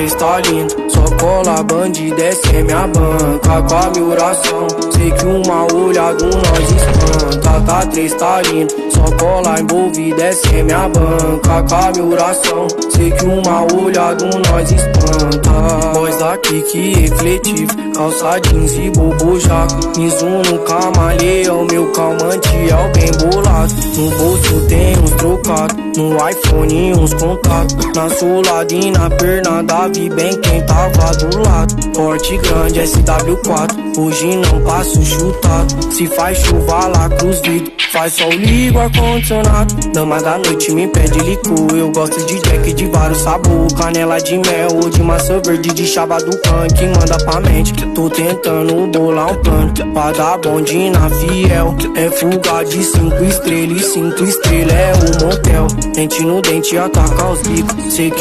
K3 tá lindo, só cola bandida, essa é minha banca. Com a minha oração, sei que uma olhada nós espanta. K3 tá lindo, só cola envolvida, essa é minha banca. Com a minha oração, sei que uma olhada nós espanta. Voz aqui que refletivo, calça jeans e bobojaco. Mizuno, camaleão, meu calmante é o bem bolado. No bolso tem uns trocados, no iPhone uns contatos. Na solada e na perna da bem quem tava do lado. Porte grande SW4, hoje não passo chutado. Se faz chuva lá cruz vidro, faz sol, ligo ar-condicionado. Dama da noite me pede licor, eu gosto de jack de vários sabor. Canela de mel ou de maçã verde, de chaba do que manda pra mente. Tô tentando bolar um plano pra dar bonde na fiel. É fuga de 5 estrelas e 5 estrelas é o motel. Dente no dente ataca os bicos, sei que